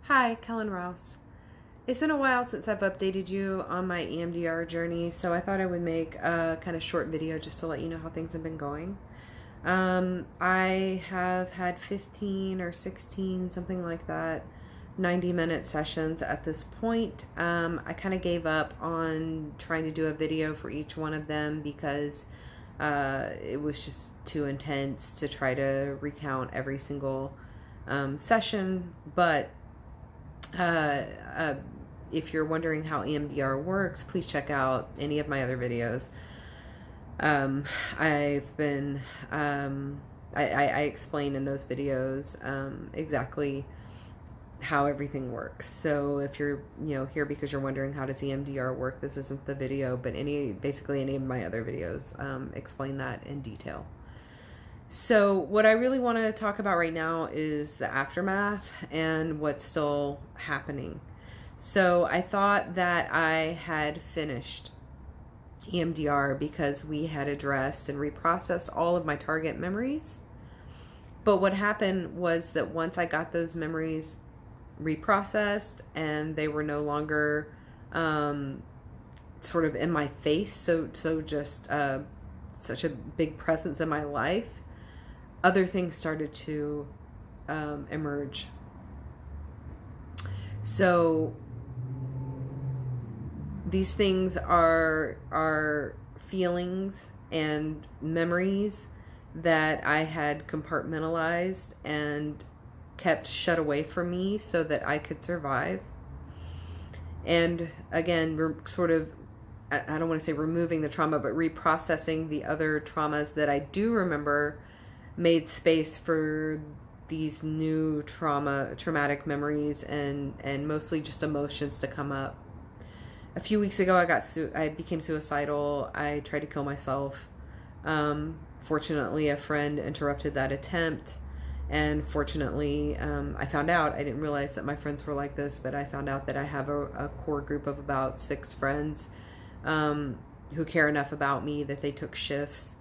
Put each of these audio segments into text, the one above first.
Hi, Kellen Rouse. It's been a while since I've updated you on my EMDR journey, so I thought I would make a kind of short video just to let you know how things have been going. I have had 15 or 16, something like that, 90-minute sessions at this point. I kind of gave up on trying to do a video for each one of them because it was just too intense to try to recount every single session, but if you're wondering how EMDR works, please check out any of my other videos. I've been, I explain in those videos exactly how everything works. So if you're, here because you're wondering how does EMDR work, this isn't the video, but basically any of my other videos explain that in detail. So what I really want to talk about right now is the aftermath and what's still happening. So I thought that I had finished EMDR because we had addressed and reprocessed all of my target memories. But what happened was that once I got those memories reprocessed and they were no longer sort of in my face, so just such a big presence in my life, other things started to emerge. So these things are feelings and memories that I had compartmentalized and kept shut away from me so that I could survive. And again, we're sort of, I don't want to say removing the trauma, but reprocessing the other traumas that I do remember, made space for these new traumatic memories and mostly just emotions to come up. A few weeks ago, I became suicidal. I tried to kill myself. Fortunately, a friend interrupted that attempt, and fortunately, I found out. I didn't realize that my friends were like this, but I found out that I have a core group of about 6 friends who care enough about me that they took shifts,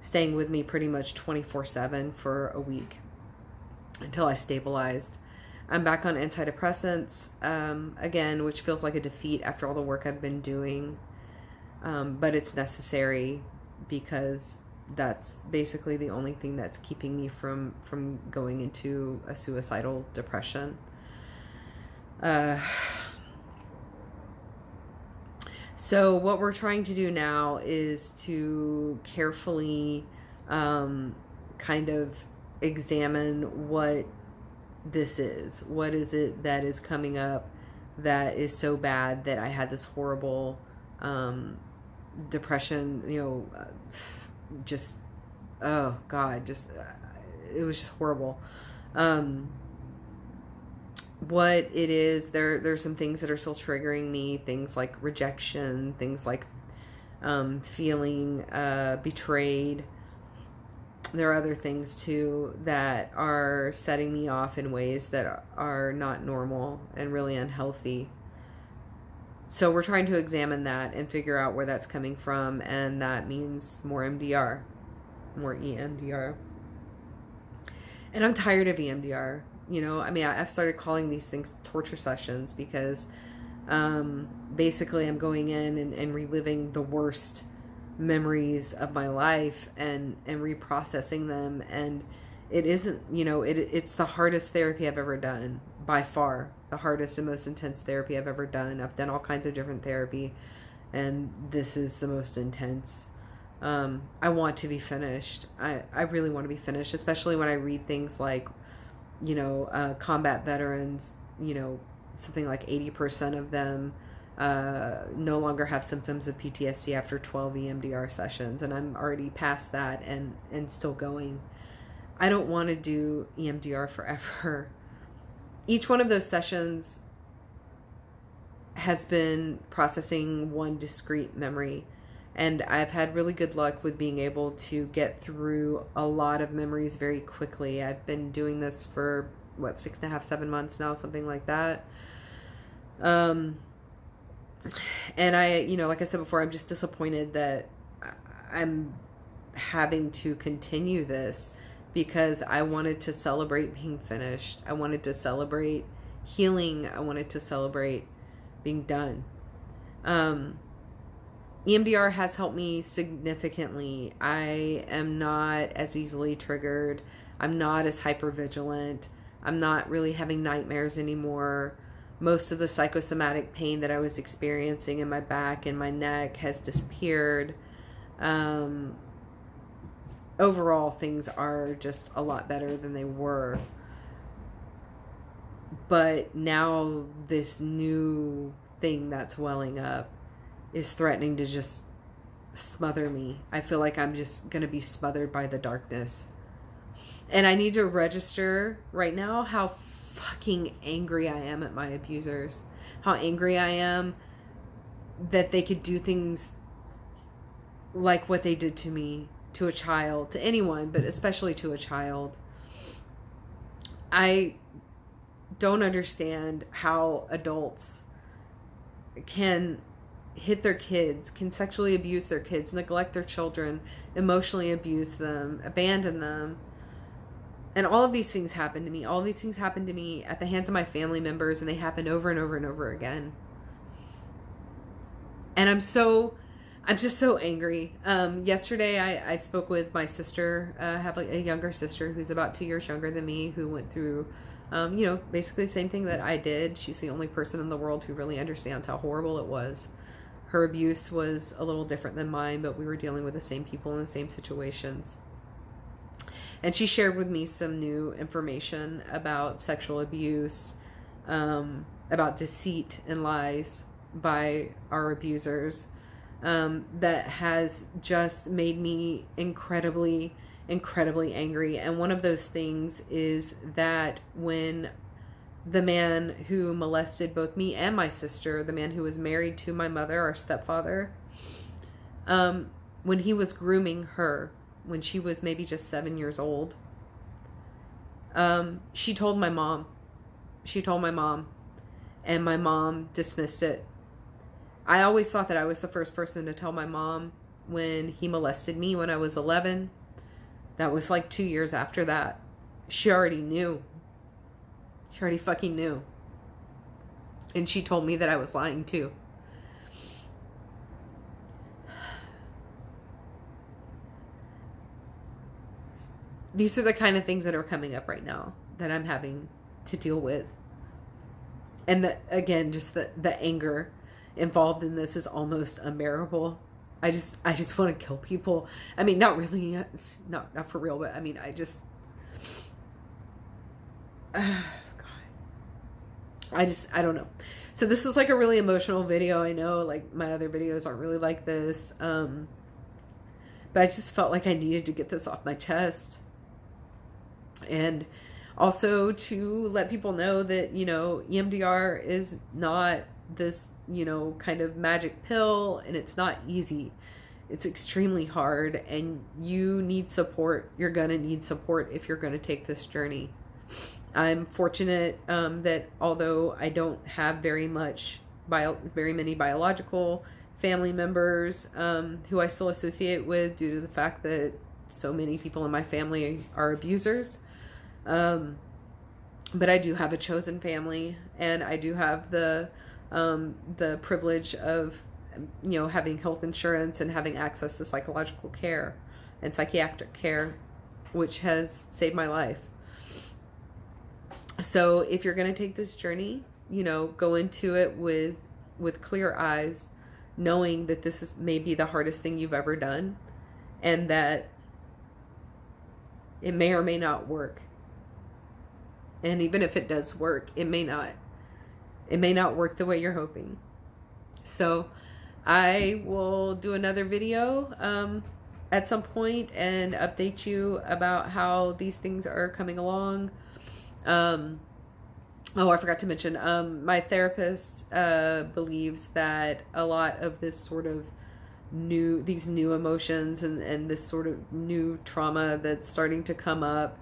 staying with me pretty much 24/7 for a week until I stabilized. I'm back on antidepressants again, which feels like a defeat after all the work I've been doing, but it's necessary because that's basically the only thing that's keeping me from going into a suicidal depression. So what we're trying to do now is to carefully kind of examine what this is. What is it that is coming up that is so bad that I had this horrible depression, just, oh God, just, it was just horrible. What it is, there's some things that are still triggering me, things like rejection, things like feeling betrayed. There are other things too that are setting me off in ways that are not normal and really unhealthy. So we're trying to examine that and figure out where that's coming from, and that means more MDR, more EMDR. And I'm tired of EMDR. I've started calling these things torture sessions because basically I'm going in and reliving the worst memories of my life and reprocessing them. And it isn't, it's the hardest therapy I've ever done, by far. The hardest and most intense therapy I've ever done. I've done all kinds of different therapy, and this is the most intense. I want to be finished. I really want to be finished, especially when I read things like, combat veterans, something like 80% of them no longer have symptoms of PTSD after 12 EMDR sessions, and I'm already past that and still going. I don't want to do EMDR forever. Each one of those sessions has been processing one discrete memory, and I've had really good luck with being able to get through a lot of memories very quickly. I've been doing this for 6.5, 7 months now, something like that. And I, like I said before, I'm just disappointed that I'm having to continue this because I wanted to celebrate being finished. I wanted to celebrate healing. I wanted to celebrate being done. EMDR has helped me significantly. I am not as easily triggered. I'm not as hypervigilant. I'm not really having nightmares anymore. Most of the psychosomatic pain that I was experiencing in my back and my neck has disappeared. Overall, things are just a lot better than they were. But now this new thing that's welling up is threatening to just smother me. I feel like I'm just going to be smothered by the darkness. And I need to register right now how fucking angry I am at my abusers. How angry I am that they could do things like what they did to me, to a child, to anyone, but especially to a child. I don't understand how adults can hit their kids, can sexually abuse their kids, neglect their children, emotionally abuse them, abandon them. And all of these things happen to me. All of these things happen to me at the hands of my family members, and they happen over and over and over again. And I'm just so angry. Yesterday I spoke with my sister. I have a younger sister who's about 2 years younger than me, who went through basically the same thing that I did. She's the only person in the world who really understands how horrible it was. Her abuse was a little different than mine, but we were dealing with the same people in the same situations. And she shared with me some new information about sexual abuse, about deceit and lies by our abusers, that has just made me incredibly angry. And one of those things is that when the man who molested both me and my sister, the man who was married to my mother, our stepfather, when he was grooming her, when she was maybe just 7 years old, she told my mom. And my mom dismissed it. I always thought that I was the first person to tell my mom when he molested me when I was 11. That was like 2 years after that. She already knew. She already fucking knew. And she told me that I was lying too. These are the kind of things that are coming up right now that I'm having to deal with. And again, just the anger involved in this is almost unbearable. I just want to kill people. I mean, not really, not for real, but I mean, I don't know. So this is like a really emotional video. I know like my other videos aren't really like this. But I just felt like I needed to get this off my chest. And also to let people know that, EMDR is not this, kind of magic pill, and it's not easy. It's extremely hard, and you need support. You're going to need support if you're going to take this journey. I'm fortunate that although I don't have very many biological family members who I still associate with due to the fact that so many people in my family are abusers, but I do have a chosen family, and I do have the privilege of having health insurance and having access to psychological care and psychiatric care, which has saved my life. So if you're going to take this journey, go into it with clear eyes, knowing that this is maybe the hardest thing you've ever done, and that it may or may not work. And even if it does work, it may not work the way you're hoping. So I will do another video at some point and update you about how these things are coming along. I forgot to mention, my therapist believes that a lot of this sort of these new emotions and this sort of new trauma that's starting to come up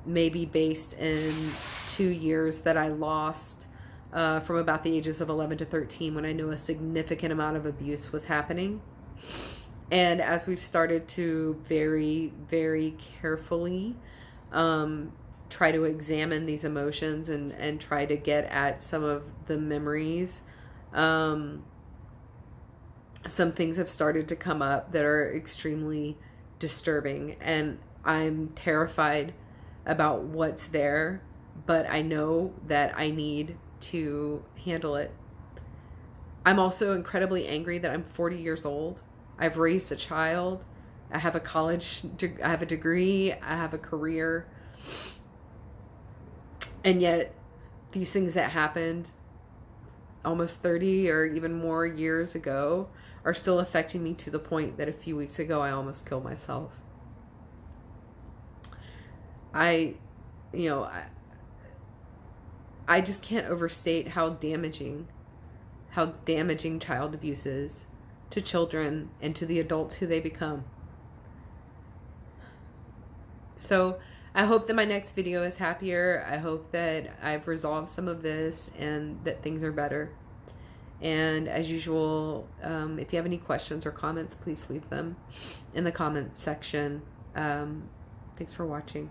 may be based in 2 years that I lost from about the ages of 11 to 13, when I knew a significant amount of abuse was happening. And as we've started to very, very carefully try to examine these emotions and try to get at some of the memories. Some things have started to come up that are extremely disturbing, and I'm terrified about what's there, but I know that I need to handle it. I'm also incredibly angry that I'm 40 years old. I've raised a child. I have I have a degree. I have a career. And yet these things that happened almost 30 or even more years ago are still affecting me, to the point that a few weeks ago I almost killed myself. I just can't overstate how damaging child abuse is to children and to the adults who they become. So I hope that my next video is happier. I hope that I've resolved some of this and that things are better. And as usual, if you have any questions or comments, please leave them in the comments section. Thanks for watching.